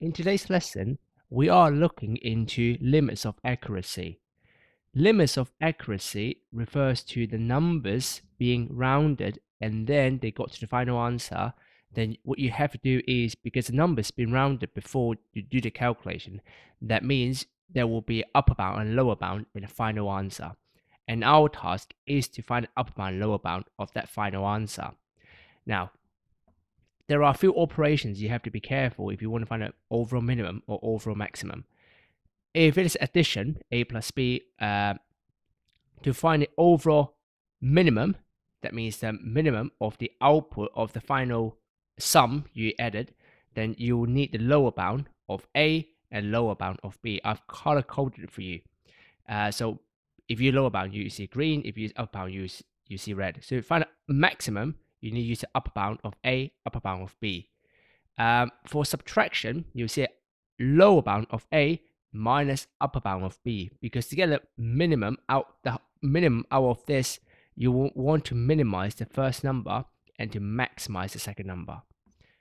In today's lesson, we are looking into limits of accuracy. Limits of accuracy refers to the numbers being rounded and then they got to the final answer. Then what you have to do is, because the numbers been rounded before you do the calculation, that means there will be upper bound and lower bound in the final answer. And our task is to find the upper bound and lower bound of that final answer. Now, there are a few operations you have to be careful if you want to find an overall minimum or overall maximum. If it is addition, a plus b, to find the overall minimum, that means the minimum of the output of the final sum you added, then you will need the lower bound of a and lower bound of b. I've color coded it for you. So if you lower bound, you see green. If you use upper bound, you see red. So to find a maximum, you need to use the upper bound of a, upper bound of b. For subtraction, you see lower bound of a minus upper bound of b, because to get the minimum out of this, you want to minimize the first number and to maximize the second number.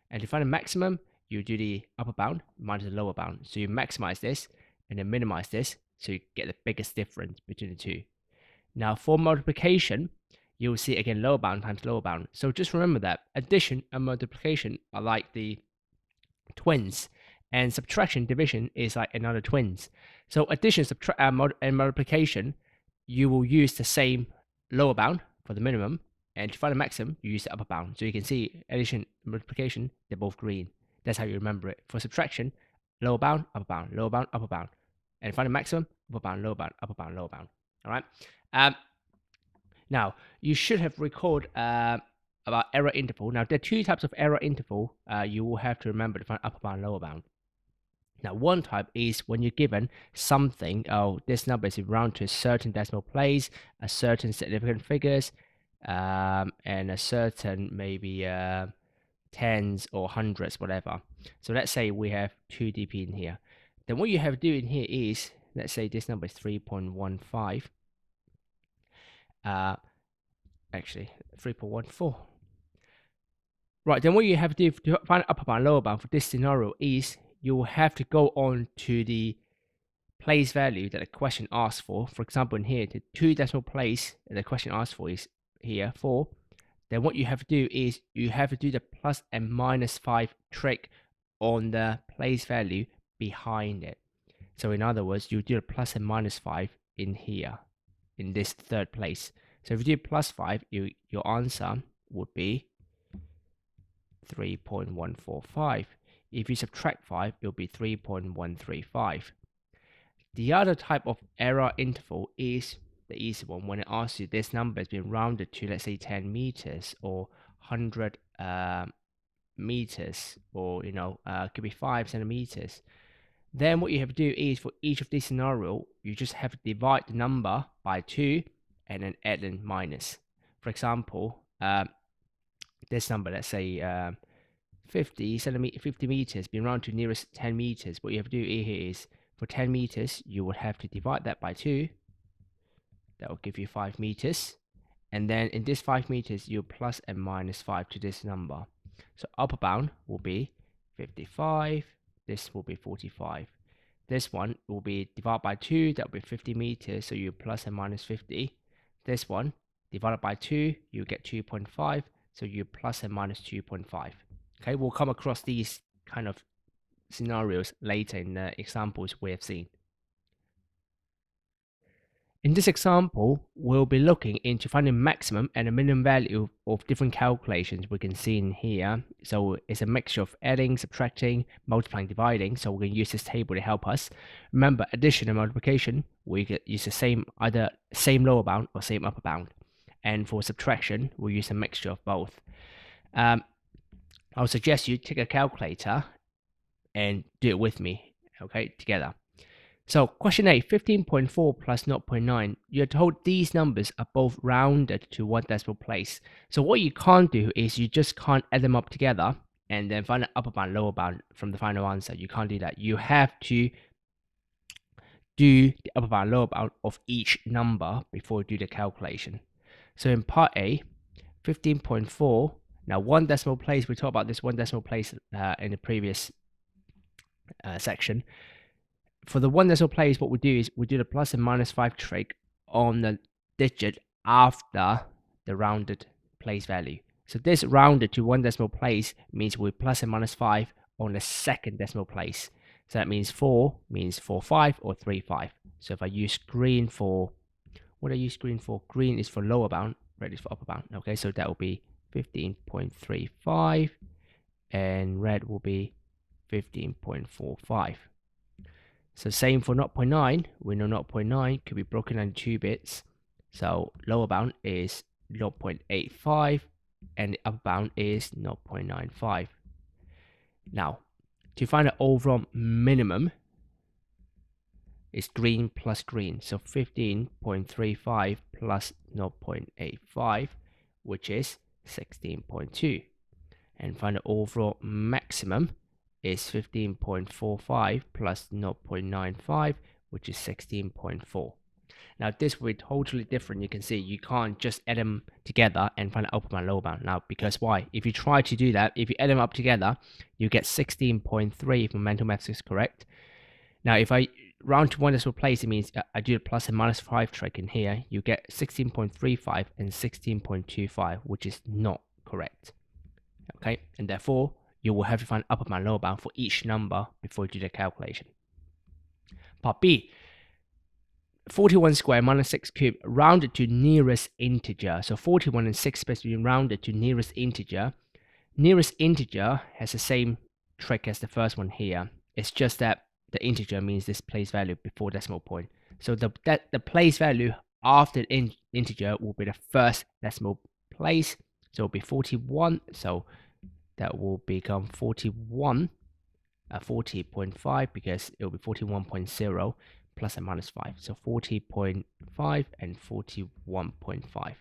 And to find a maximum, you do the upper bound minus the lower bound. So you maximize this and then minimize this, so you get the biggest difference between the two. Now for multiplication, you will see again lower bound times lower bound. So just remember that addition and multiplication are like the twins, and subtraction, division is like another twins. So addition, and multiplication, you will use the same lower bound for the minimum, and to find the maximum, you use the upper bound. So you can see addition, multiplication, they're both green. That's how you remember it. For subtraction, lower bound, upper bound, lower bound, upper bound, and find the maximum, upper bound, lower bound, upper bound, lower bound. All right. Now you should have recorded about error interval. Now there are two types of error interval you will have to remember to find upper bound, lower bound. Now one type is when you're given something, oh, this number is round to a certain decimal place, a certain significant figures, and a certain maybe tens or hundreds, whatever. So let's say we have 2 dp in here. Then what you have to do in here is, let's say this number is 3.15. Actually 3.14. Right, then what you have to do to find upper bound, lower bound for this scenario is you will have to go on to the place value that the question asks for. For example, in here, the 2 decimal place that the question asks for is here 4. Then what you have to do is you have to do the plus and minus 5 trick on the place value behind it. So in other words, you do the plus and minus 5 in here, in this third place. So if you do plus 5, your answer would be 3.145. If you subtract 5, it will be 3.135. The other type of error interval is the easy one, when it asks you this number has been rounded to, let's say, 10 meters or 100 meters, or could be 5 centimeters. Then what you have to do is, for each of these scenarios, you just have to divide the number by 2 and then add in minus. For example, this number, let's say 50 meters, being rounded to nearest 10 meters. What you have to do here is, for 10 meters, you would have to divide that by 2. That will give you 5 meters. And then in this 5 meters, you plus and minus 5 to this number. So upper bound will be 55. This will be 45. This one will be divided by 2. That will be 50 meters. So you plus and minus 50. This one divided by 2, you get 2.5. So you plus and minus 2.5. Okay, we'll come across these kind of scenarios later in the examples we have seen. In this example, we'll be looking into finding maximum and a minimum value of different calculations we can see in here. So it's a mixture of adding, subtracting, multiplying, dividing. So we're going to use this table to help us. Remember, addition and multiplication, we could use the same, either same lower bound or same upper bound. And for subtraction, we'll use a mixture of both. I'll suggest you take a calculator and do it with me, okay, together. So question A, 15.4 plus 0.9. You're told these numbers are both rounded to 1 decimal place. So what you can't do is you just can't add them up together and then find the upper bound, lower bound from the final answer. You can't do that. You have to do the upper bound, lower bound of each number before you do the calculation. So in part A, 15.4. Now 1 decimal place, we talked about this 1 decimal place in the previous section. For the one decimal place, what we do is we do the plus and minus 5 trick on the digit after the rounded place value. So this rounded to one decimal place means we plus and minus 5 on the second decimal place. So that means 4 means 45 or 35. So if I use green for, what do I use green for? Green is for lower bound, red is for upper bound. Okay, so that will be 15.35 and red will be 15.45. So same for 0.9, we know 0.9 could be broken into 2 bits. So lower bound is 0.85 and the upper bound is 0.95. Now, to find the overall minimum, is green plus green. So 15.35 plus 0.85, which is 16.2. And find the overall maximum is 15.45 plus 0.95, which is 16.4. Now this will be totally different. You can see you can't just add them together and find the upper bound, lower bound. Now, because why? If you try to do that, if you add them up together, you get 16.3 if my mental maths is correct. Now, if I round to one decimal place, it means I do the plus and minus 5 trick in here. You get 16.35 and 16.25, which is not correct. Okay, and therefore you will have to find upper bound, lower bound for each number before you do the calculation. Part B, 41 squared minus 6 cubed rounded to nearest integer. So 41 and 6 supposed to be rounded to nearest integer. Nearest integer has the same trick as the first one here. It's just that the integer means this place value before decimal point. So the place value after the integer will be the first decimal place. So it will be 41. So that will become 41, 40.5 because it will be 41.0 plus and minus 5. So 40.5 and 41.5.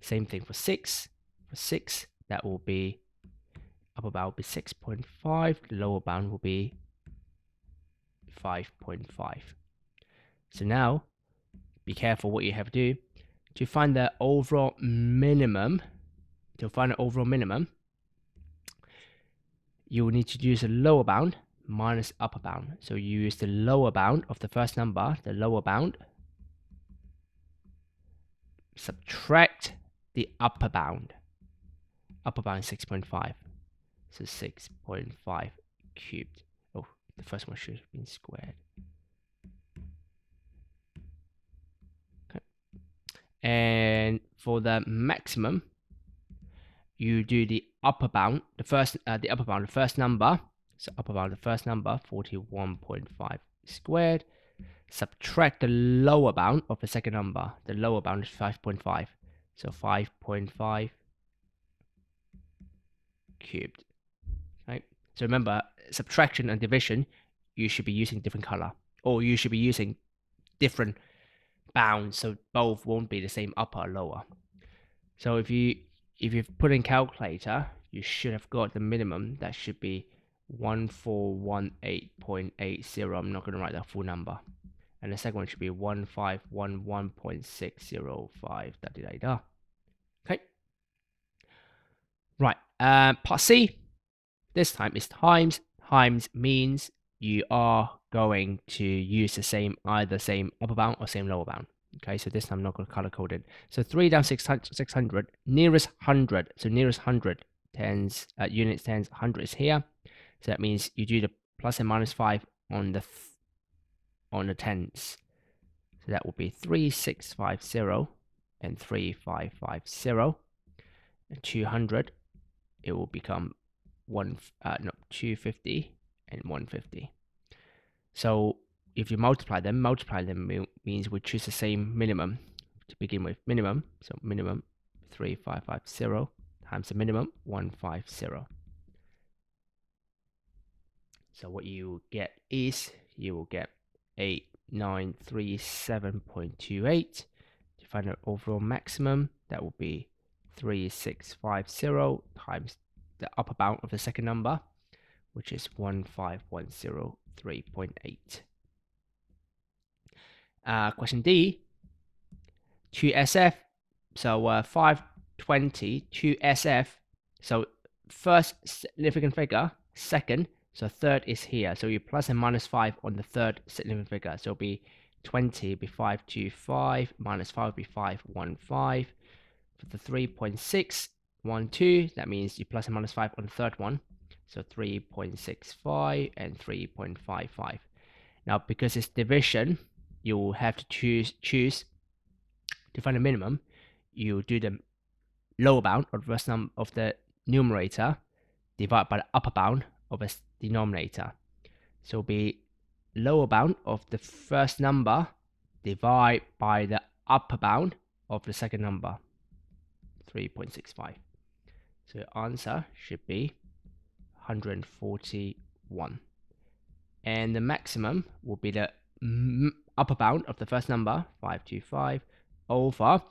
Same thing for 6. For 6, that will be upper bound will be 6.5. The lower bound will be 5.5. So now, be careful what you have to do. To find the overall minimum, you will need to use the lower bound minus upper bound. So you use the lower bound of the first number, the lower bound, subtract the upper bound. Upper bound is 6.5. So 6.5 cubed. Oh, the first one should have been squared. Okay. And for the maximum, you do the upper bound, the first number. So upper bound, the first number, 41.5 squared. Subtract the lower bound of the second number. The lower bound is 5.5. So 5.5 cubed. Right? So remember, subtraction and division, you should be using different color, or you should be using different bounds, so both won't be the same upper or lower. So if you've put in calculator, you should have got the minimum. That should be 1418.80. I'm not going to write the full number. And the second one should be 1511.605. Okay. Right. Part C. This time is times. Times means you are going to use the same, either same upper bound or same lower bound. Okay, so this time I'm not going to color code it. So 3 down 600, nearest 100. So nearest 100 tens, units, tens, 100 is here. So that means you do the plus and minus 5 on the tens. So that will be 3650 and 3550. And 200, it will become 250 and 150. So if you multiply them means we choose the same minimum to begin with. Minimum, so minimum 3550 times the minimum 150. So what you get is, you will get 8937.28. To find the overall maximum, that will be 3650 times the upper bound of the second number, which is 15103.8. Question D, 2SF. So 520, 2SF. So first significant figure, second, So third is here. So you plus and minus 5 on the third significant figure. So it'll be 20 will be 525 minus 5 will be 515. For the 3.612, that means you plus and minus 5 on the third one. So 3.65 and 3.55. Now, because it's division, you will have to choose to find the minimum. You do the lower bound of the first number of the numerator divided by the upper bound of the denominator. So it'll be lower bound of the first number divided by the upper bound of the second number, 3.65. So your answer should be 141. And the maximum will be the upper bound of the first number, 525, over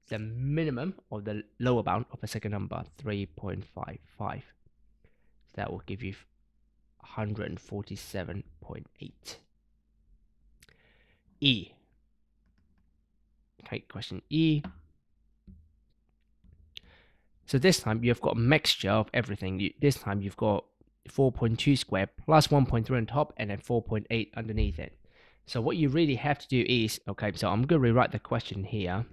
the minimum of the lower bound of the second number, 3.55. So that will give you 147.8. E. Okay, question E. So this time you've got a mixture of everything. This time you've got 4.2 squared plus 1.3 on top and then 4.8 underneath it. So what you really have to do is, okay, so I'm going to rewrite the question here.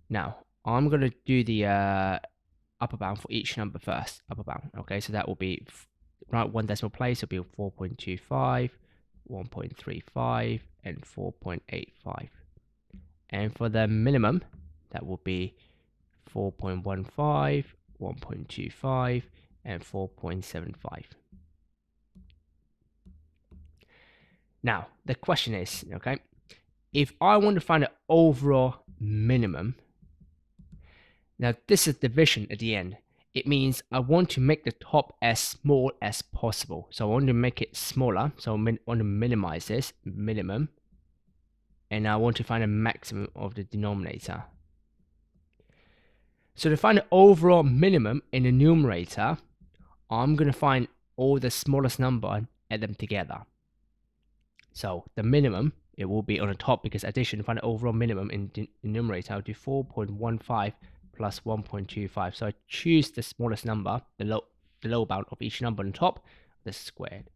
Now, I'm going to do the upper bound for each number first. Upper bound, okay, so that will be, right, one decimal place will be 4.25, 1.35, and 4.85. And for the minimum, that will be 4.15, 1.25, and 4.75. Now, the question is, okay, if I want to find the overall minimum, now this is division at the end. It means I want to make the top as small as possible. So I want to make it smaller. So I want to minimize this, minimum. And I want to find a maximum of the denominator. So to find the overall minimum in the numerator, I'm going to find all the smallest number and add them together. So the minimum, it will be on the top because addition, to find the overall minimum in the numerator, I'll do 4.15 plus 1.25. So I choose the smallest number, the lower bound of each number on the top, this squared.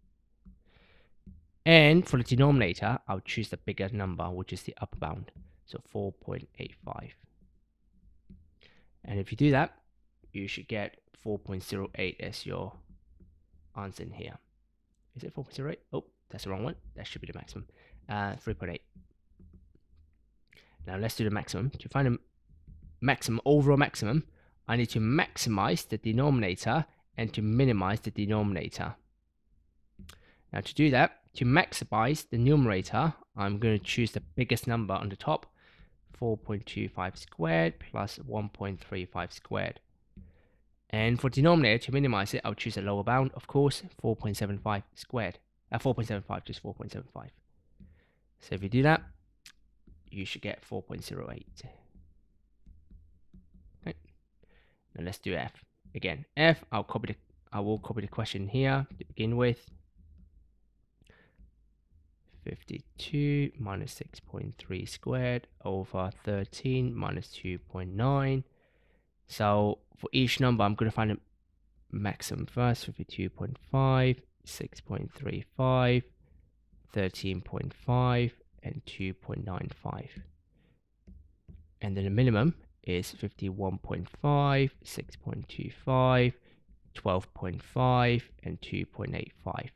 And for the denominator, I'll choose the bigger number, which is the upper bound. So 4.85. And if you do that, you should get 4.08 as your answer in here. Is it 4.08? Oh, that's the wrong one. That should be the maximum. 3.8. Now let's do the maximum. To find the maximum, overall maximum, I need to maximize the denominator and to minimize the denominator. Now to do that, to maximize the numerator, I'm going to choose the biggest number on the top, 4.25 squared plus 1.35 squared. And for denominator, to minimize it, I'll choose a lower bound, of course, 4.75 squared. 4.75, just 4.75. So if you do that, you should get 4.08. Okay. Now let's do F. Again, F, I will copy the question here to begin with. 52 minus 6.3 squared over 13 minus 2.9. So for each number, I'm going to find a maximum first. 52.5, 6.35, 13.5, and 2.95. And then the minimum is 51.5, 6.25, 12.5, and 2.85.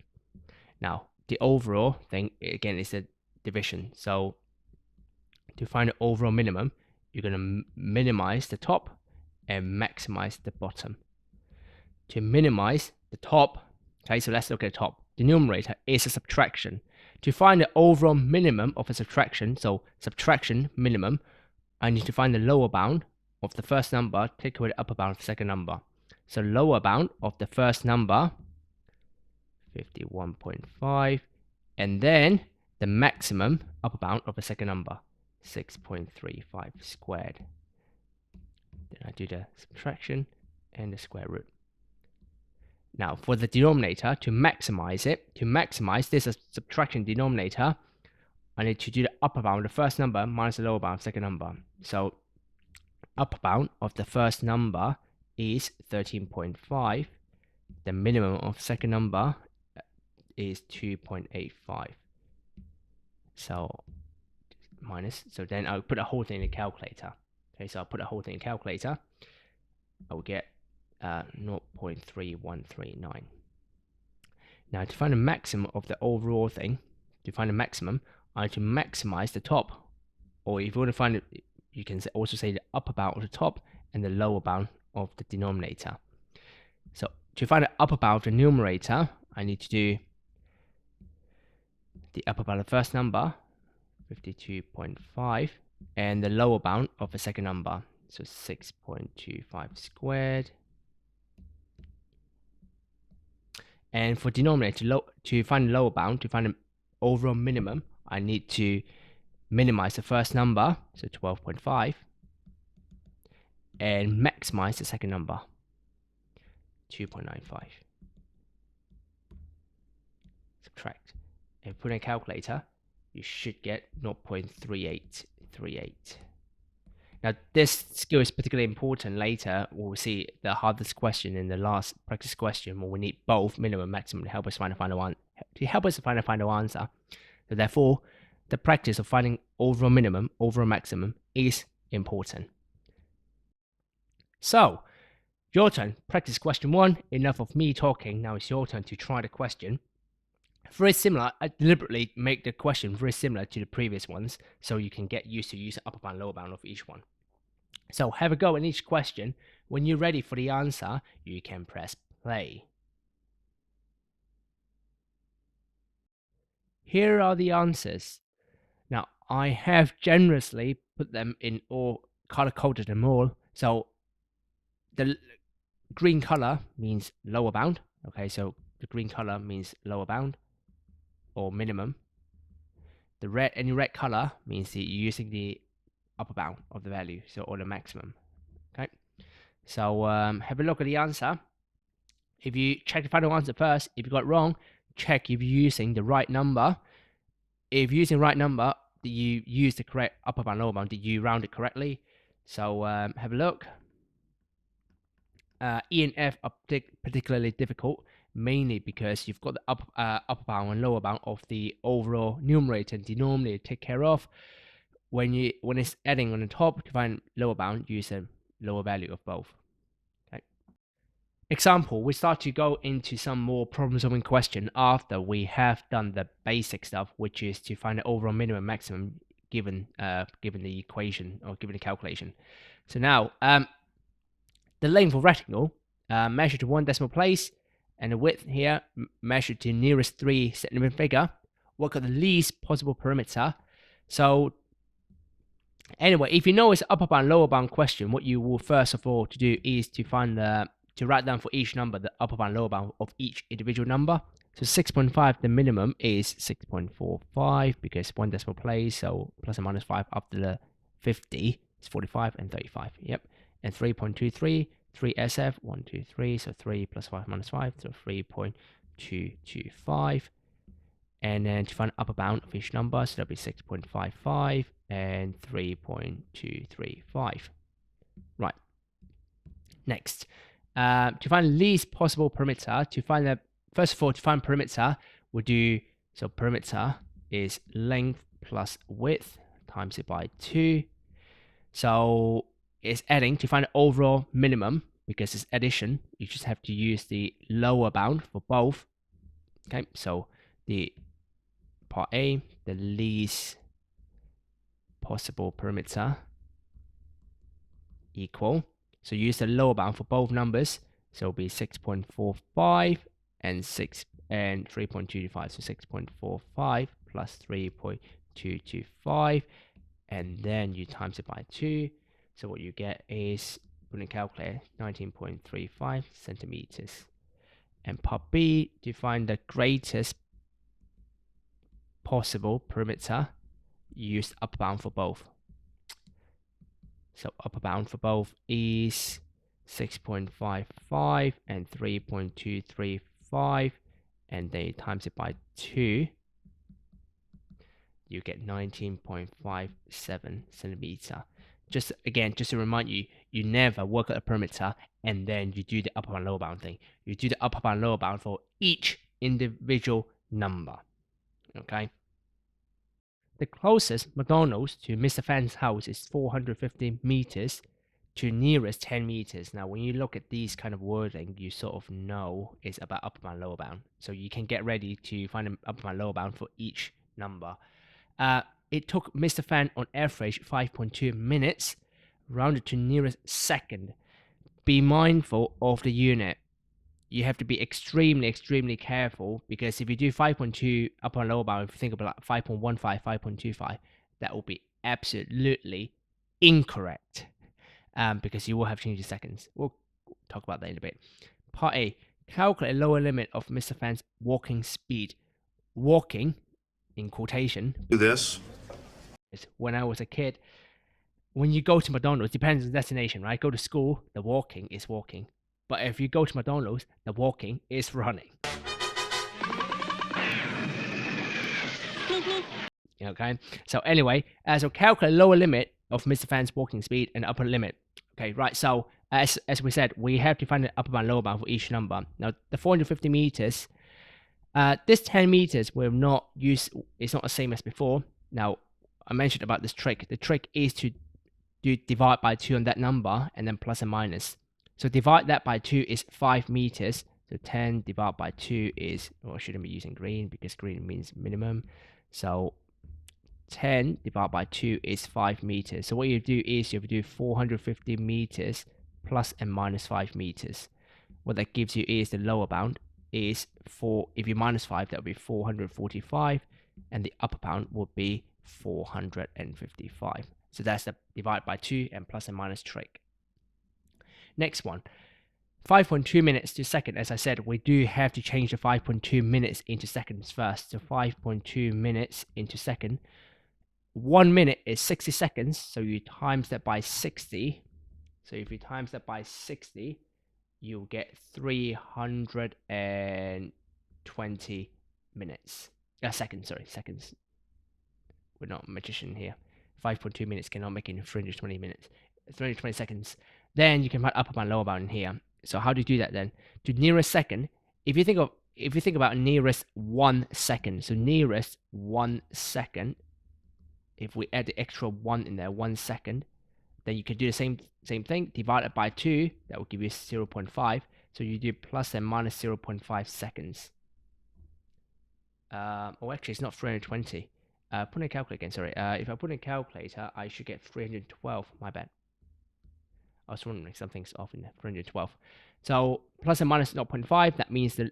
Now, the overall thing, again, is a division. So to find the overall minimum, you're going to minimize the top and maximize the bottom. To minimize the top, okay, so let's look at the top. The numerator is a subtraction. To find the overall minimum of a subtraction, so subtraction minimum, I need to find the lower bound of the first number, take away the upper bound of the second number. So lower bound of the first number, 51.5, and then the maximum upper bound of the second number, 6.35 squared. Then I do the subtraction and the square root. Now for the denominator, to maximize it, this is a subtraction denominator, I need to do the upper bound of the first number minus the lower bound of the second number. So upper bound of the first number is 13.5. The minimum of second number is 2.85. So minus, so then I'll put a whole thing in the calculator. Okay, so I'll put a whole thing in the calculator. I'll get 0.3139. Now to find the maximum of the overall thing, to find the maximum, I have to maximize the top. Or if you want to find it, you can also say the upper bound of the top and the lower bound of the denominator. So to find the upper bound of the numerator, I need to do the upper bound of the first number, 52.5, and the lower bound of the second number, so 6.25 squared. And for denominator, to find the lower bound, to find the overall minimum, I need to minimize the first number, so 12.5, and maximize the second number, 2.95. Subtract. And put in a calculator, you should get 0.3838. Now, this skill is particularly important later. We'll see the hardest question in the last practice question, where we need both minimum and maximum to help us find a final answer. So therefore, the practice of finding overall minimum, overall maximum is important. So, your turn. Practice question 1. Enough of me talking. Now it's your turn to try the question. Very similar. I deliberately make the question very similar to the previous ones, so you can get used to use the upper bound, lower bound of each one. So have a go in each question. When you're ready for the answer, you can press play. Here are the answers. Now, I have generously put them in all, color-coded them all. So the green color means lower bound. Okay, so the green color means lower bound or minimum. The any red color means that you're using the upper bound of the value, so or the maximum. Okay, so have a look at the answer. If you check the final answer first, if you got it wrong, check if you're using the right number. If you're using the right number, did you use the correct upper bound, lower bound? Did you round it correctly? So have a look. E and F are particularly difficult, mainly because you've got the upper bound and lower bound of the overall numerator and denominator to take care of. When it's adding on the top, to find lower bound, use a lower value of both. Okay. Example, we start to go into some more problem-solving question after we have done the basic stuff, which is to find the overall minimum maximum given the equation or given the calculation. So now, the length of rectangle measured to 1 decimal place, and the width here measured to nearest 3 centimeter figure. Work out the least possible perimeter. So anyway, if you know it's upper bound, lower bound question, what you will first of all to do is to find to write down for each number the upper bound, lower bound of each individual number. So 6.5, the minimum is 6.45 because 1 decimal place, so plus or minus 5 up to the 50 is 45 and 35. Yep. And 3.23, 3SF, 1, 2, 3, so 3 plus 5 minus 5, so 3.225. And then to find upper bound of each number, so that'll be 6.55 and 3.235. Right. Next, to find least possible perimeter, first of all, to find perimeter, we'll do, so perimeter is length plus width, times it by 2. So it's adding to find the overall minimum. Because it's addition, you just have to use the lower bound for both. Okay, so the part A, the least possible perimeter equal. So use the lower bound for both numbers. So it'll be 6.45 and 3.225. So 6.45 plus 3.225, and then you times it by 2. So what you get is, put in a calculator, 19.35 centimeters. And part B, to find the greatest possible perimeter, use upper bound for both. So upper bound for both is 6.55 and 3.235, and then you times it by 2. You get 19.57 centimeter. Just again, just to remind you, you never work out a perimeter and then you do the upper bound lower bound thing. You do the upper bound lower bound for each individual number. Okay. The closest McDonald's to Mr. Fan's house is 450 meters to nearest 10 meters. Now, when you look at these kind of wording, you sort of know it's about upper bound, lower bound. So you can get ready to find an upper bound, lower bound for each number. It took Mr. Fan on average 5.2 minutes, rounded to nearest second. Be mindful of the unit. You have to be extremely careful, because if you do 5.2 upper and lower bound, if you think about 5.15, 5.25, that will be absolutely incorrect, because you will have changed the seconds. We'll talk about that in a bit. Part A, calculate lower limit of Mr. Fan's walking speed. Walking, in quotation, Do this. when I was a kid, when you go to McDonald's, depends on the destination, right? Go to school, the walking is walking. But if you go to McDonald's, the walking is running. Okay, so anyway, so calculate lower limit of Mr. Fan's walking speed and upper limit. Okay, right, so as we said, we have to find the upper bound, lower bound for each number. Now, the 450 meters, this 10 meters will not use, it's not the same as before. Now, I mentioned about this trick. The trick is to divide by 2 on that number and then plus and minus. So divide that by 2 is 5 meters. So 10 divided by 2 is, well, I shouldn't be using green because green means minimum. So 10 divided by 2 is 5 meters. So what you do is you do 450 meters plus and minus 5 meters. What that gives you is the lower bound is if you minus 5, that would be 445, and the upper bound would be 455. So that's the divide by 2 and plus and minus trick. Next one, 5.2 minutes to second. As I said, we do have to change the 5.2 minutes into seconds first. So 5.2 minutes into second. 1 minute is 60 seconds, so you times that by 60. So if you times that by 60, you'll get 320 minutes. Seconds. We're not a magician here. 5.2 minutes cannot make it in 320 minutes. 320 seconds. Then you can put upper bound, lower bound in here. So how do you do that then? To nearest second, if you think about nearest 1 second, so nearest 1 second, if we add the extra 1 in there, 1 second, then you can do the same thing, divide it by 2, that will give you 0.5. So you do plus and minus 0.5 seconds. Actually, it's not 320. Put in a calculator again, sorry. If I put in a calculator, I should get 312. My bad. I was wondering something's off in there. 312. So plus and minus 0.5, that means the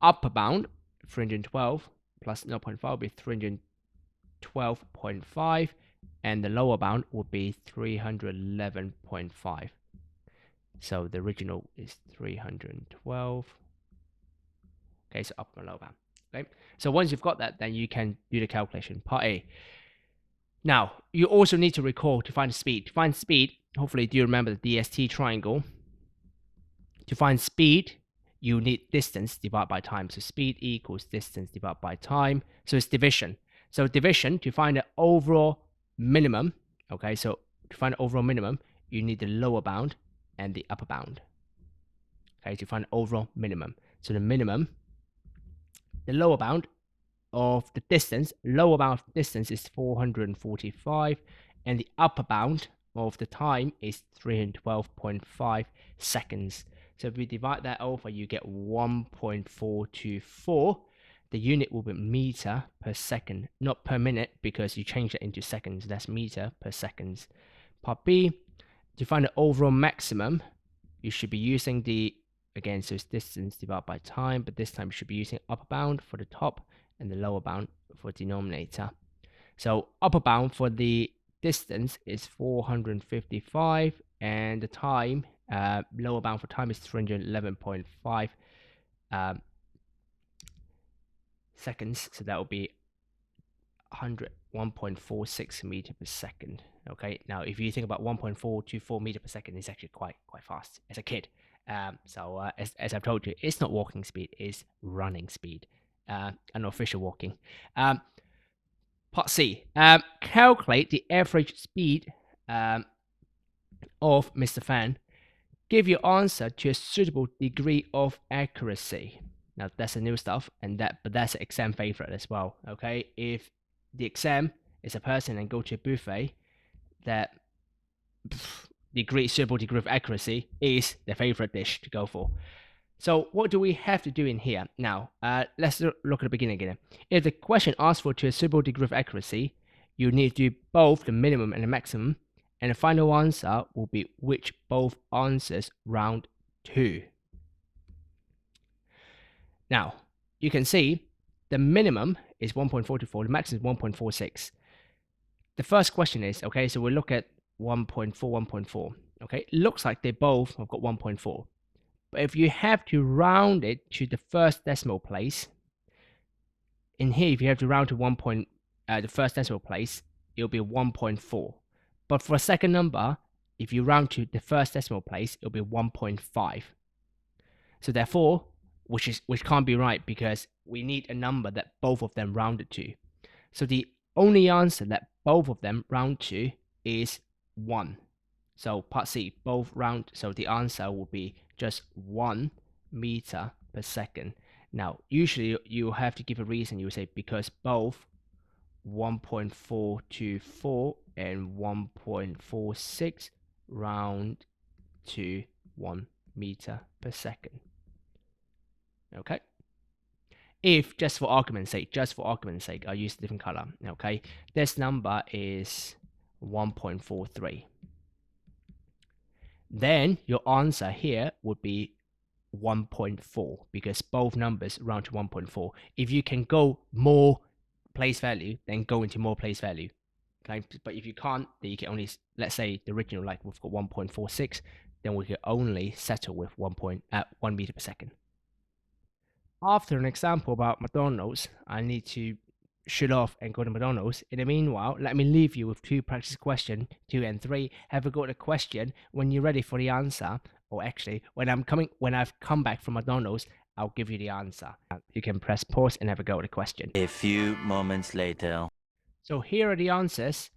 upper bound, 312, plus 0.5 will be 312.5, and the lower bound would be 311.5. So the original is 312. Okay, so upper and lower bound. Okay, so once you've got that, then you can do the calculation. Part A. Now, you also need to recall to find speed. To find speed, hopefully do you remember the DST triangle? To find speed, you need distance divided by time. So speed equals distance divided by time. So it's division. So division, to find the overall minimum, okay, so to find the overall minimum, you need the lower bound and the upper bound. Okay, to find the overall minimum. So the minimum, the lower bound of the distance, lower bound of distance is 445, and the upper bound of the time is 312.5 seconds. So if we divide that over, you get 1.424. The unit will be meter per second, not per minute, because you change it into seconds. That's meter per seconds. Part B, to find the overall maximum, you should be using the, again, so it's distance divided by time, but this time you should be using upper bound for the top and the lower bound for denominator. So upper bound for the distance is 455, and the time, lower bound for time is 311.5 seconds. So that will be 1.46 meter per second. Okay, now if you think about 1.424 meter per second, it's actually quite fast as a kid. As I've told you, it's not walking speed, it's running speed, unofficial walking. Part C, calculate the average speed of Mr. Fan, give your answer to a suitable degree of accuracy. Now that's the new stuff, but that's an exam favorite as well. Okay, if the exam is a person and go to a buffet, that suitable degree of accuracy is the favorite dish to go for. So what do we have to do in here? Now, let's look at the beginning again. If the question asks for to a suitable degree of accuracy, you need to do both the minimum and the maximum, and the final answer will be which both answers round to. Now, you can see the minimum is 1.44, the maximum is 1.46. The first question is, okay, so we'll look at 1.4, 1.4. Okay, it looks like they both have got 1.4. But if you have to round it to the first decimal place, in here, if you have to round to the first decimal place, it'll be 1.4. But for a second number, if you round to the first decimal place, it'll be 1.5. So therefore, which can't be right because we need a number that both of them rounded to. So the only answer that both of them round to is 1. So part C, both round, so the answer will be just 1 meter per second. Now, usually you have to give a reason. You say because both 1.424 and 1.46 round to 1 meter per second. Okay. If just for argument's sake, I use a different color. Okay, this number is 1.43. Then your answer here would be 1.4 because both numbers round to 1.4. If you can go more place value, then go into more place value. Okay, but if you can't, then you can only, let's say the original, like we've got 1.46, then we can only settle with 1 meter per second. After an example about McDonald's, I need to shoot off and go to McDonald's. In the meanwhile, let me leave you with 2 practice questions, 2 and 3. Have a go at the question. When you're ready for the answer, or actually, when I've come back from McDonald's, I'll give you the answer. You can press pause and have a go at the question. A few moments later. So here are the answers.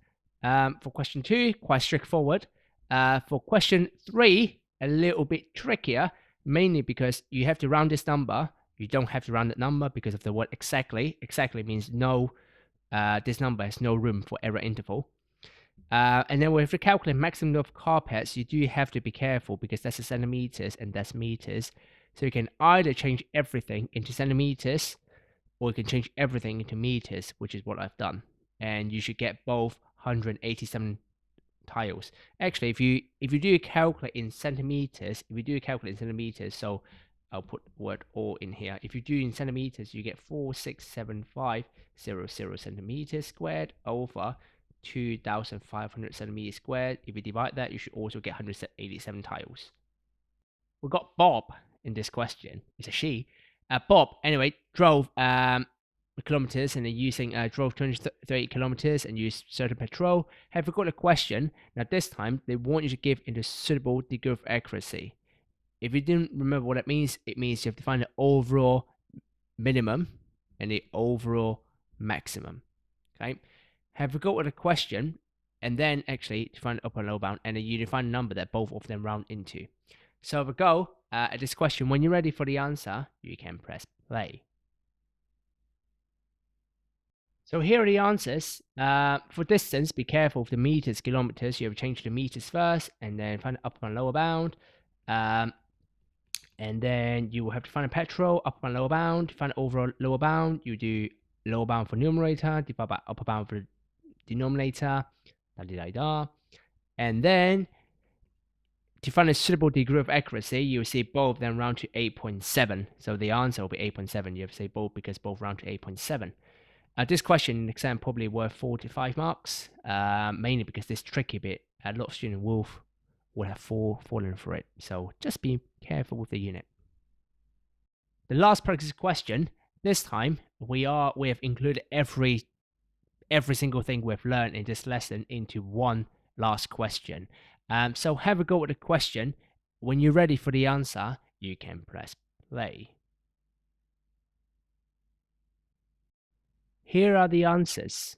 For question 2, quite straightforward. For question 3, a little bit trickier, mainly because you have to round this number. You don't have to round that number because of the word exactly. Exactly means no, this number has no room for error interval. And then we have to calculate maximum of carpets. You do have to be careful because that's centimeters and that's meters. So you can either change everything into centimeters or you can change everything into meters, which is what I've done. And you should get both 187 tiles. Actually, if you do calculate in centimeters, so I'll put the word all in here. If you do in centimeters, you get 467,500 centimeters squared over 2,500 centimeters squared. If you divide that, you should also get 187 tiles. We've got Bob in this question. It's a she. Bob, anyway, drove kilometers and then drove 230 kilometers and used certain petrol. Have you got a question? Now this time, they want you to give into suitable degree of accuracy. If you didn't remember what that means, it means you have to find the overall minimum and the overall maximum. Okay, have a go at a question, and then actually to find the upper and lower bound, and then you define a number that both of them round into. So have a go at this question. When you're ready for the answer, you can press play. So here are the answers. For distance, be careful with the meters, kilometers. You have to change the meters first, and then find the upper and lower bound. And then you will have to find a petrol, upper and lower bound. To find overall lower bound, you do lower bound for numerator, divide by upper bound for denominator, and then to find a suitable degree of accuracy, you will see both of them round to 8.7. So the answer will be 8.7. You have to say both because both round to 8.7. This question in exam probably worth 45 marks, mainly because this tricky bit, a lot of students will have fallen for it. So just be careful with the unit. The last practice question, this time we have included every single thing we've learned in this lesson into one last question. So have a go at the question. When you're ready for the answer, you can press play. Here are the answers.